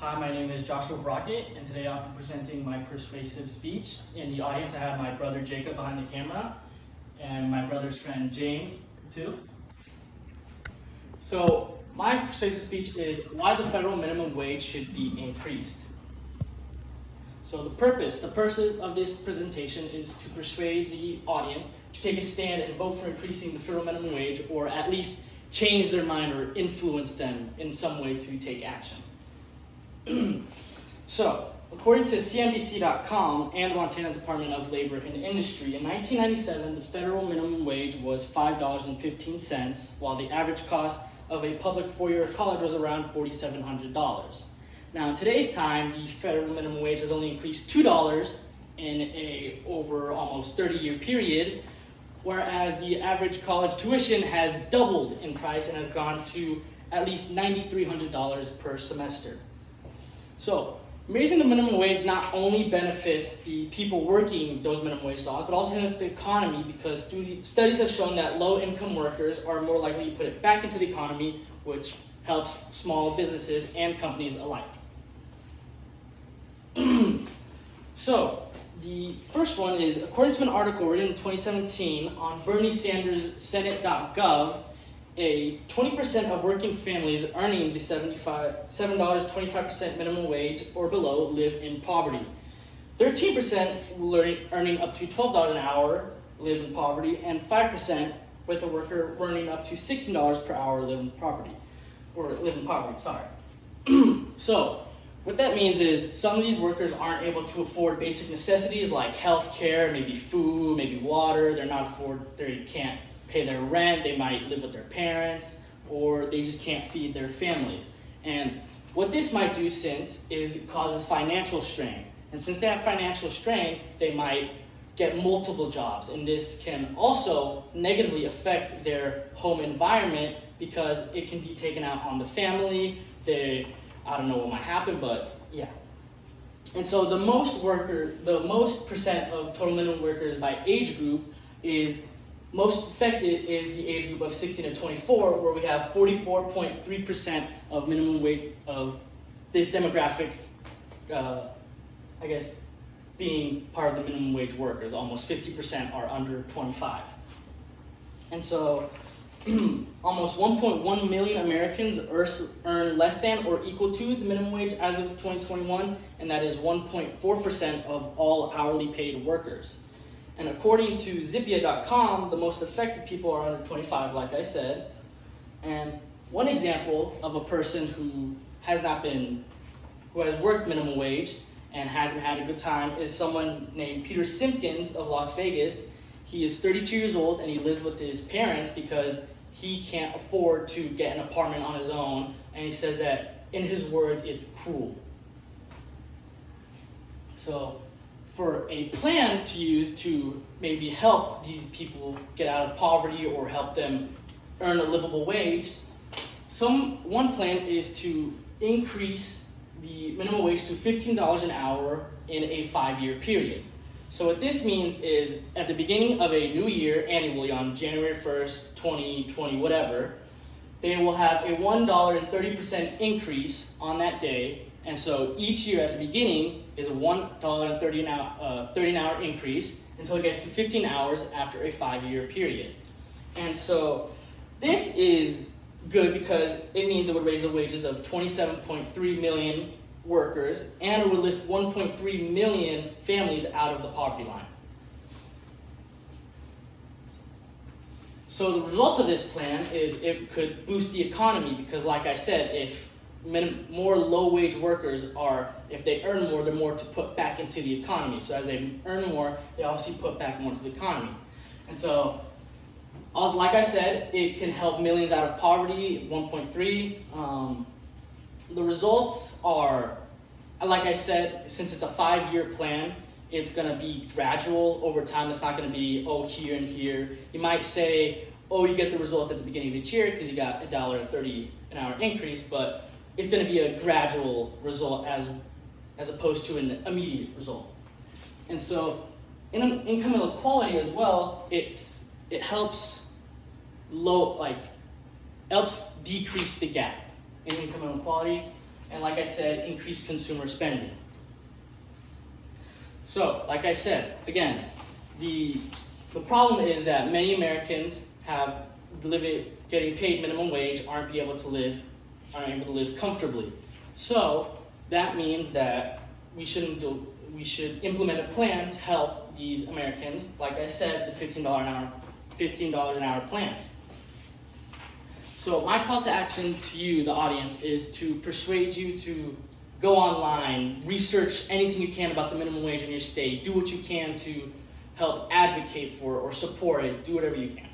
Hi, my name is Joshua Brockett, and today I'll be presenting my persuasive speech. In the audience, I have my brother Jacob behind the camera, and my brother's friend James, too. So, my persuasive speech is why the federal minimum wage should be increased. So the purpose of this presentation is to persuade the audience to take a stand and vote for increasing the federal minimum wage, or at least change their mind or influence them in some way to take action. So, according to CNBC.com and the Montana Department of Labor and Industry, in 1997, the federal minimum wage was $5.15, while the average cost of a public four-year college was around $4,700. Now, in today's time, the federal minimum wage has only increased $2 in a over almost 30-year period, whereas the average college tuition has doubled in price and has gone to at least $9,300 per semester. So, raising the minimum wage not only benefits the people working those minimum wage jobs, but also benefits the economy, because studies have shown that low-income workers are more likely to put it back into the economy, which helps small businesses and companies alike. So, the first one is, according to an article written in 2017 on Bernie Sanders' Senate.gov, a 20% of working families earning the $7.25 minimum wage or below live in poverty. 13% earning up to $12 an hour live in poverty, and 5% with a worker earning up to $16 per hour live in poverty. So, what that means is some of these workers aren't able to afford basic necessities like health care, maybe food, maybe water. They can't pay their rent, they might live with their parents, or they just can't feed their families. And what this might do is it causes financial strain. And since they have financial strain, they might get multiple jobs. And this can also negatively affect their home environment, because it can be taken out on the family. I don't know what might happen, but yeah. And so the most percent of total minimum workers by age group most affected is the age group of 16 to 24, where we have 44.3% of minimum wage of this demographic, being part of the minimum wage workers. Almost 50% are under 25. And so almost 1.1 million Americans earn less than or equal to the minimum wage as of 2021, and that is 1.4% of all hourly paid workers. And according to Zippia.com, the most affected people are under 25, like I said. And one example of a person who has worked minimum wage and hasn't had a good time is someone named Peter Simpkins of Las Vegas. He is 32 years old, and he lives with his parents because he can't afford to get an apartment on his own. And he says that, in his words, it's cruel. So, for a plan to use to maybe help these people get out of poverty or help them earn a livable wage, one plan is to increase the minimum wage to $15 an hour in a 5-year period. So what this means is, at the beginning of a new year, annually on January 1st, 2020, whatever, they will have a $1.30 increase on that day. And so each year at the beginning is a $1.30 an hour increase until it gets to 15 hours after a 5-year period. And so this is good because it means it would raise the wages of 27.3 million workers, and it would lift 1.3 million families out of the poverty line. So the results of this plan is it could boost the economy, because like I said, if more low-wage workers if they earn more, they're more to put back into the economy. So as they earn more, they also put back more into the economy. And so, like I said, it can help millions out of poverty, 1.3. The results are, like I said, since it's a 5-year plan, it's going to be gradual over time. It's not going to be, here and here. You might say, you get the results at the beginning of each year because you got $1.30 an hour increase, but it's going to be a gradual result as opposed to an immediate result. And so, in income inequality as well, it helps decrease the gap in income inequality. and like I said, increase consumer spending. So, like I said, again, the problem is that many Americans getting paid minimum wage aren't able to live comfortably. So that means that we should implement a plan to help these Americans. Like I said, the $15 an hour plan. So my call to action to you, the audience, is to persuade you to go online, research anything you can about the minimum wage in your state, do what you can to help advocate for or support it, do whatever you can.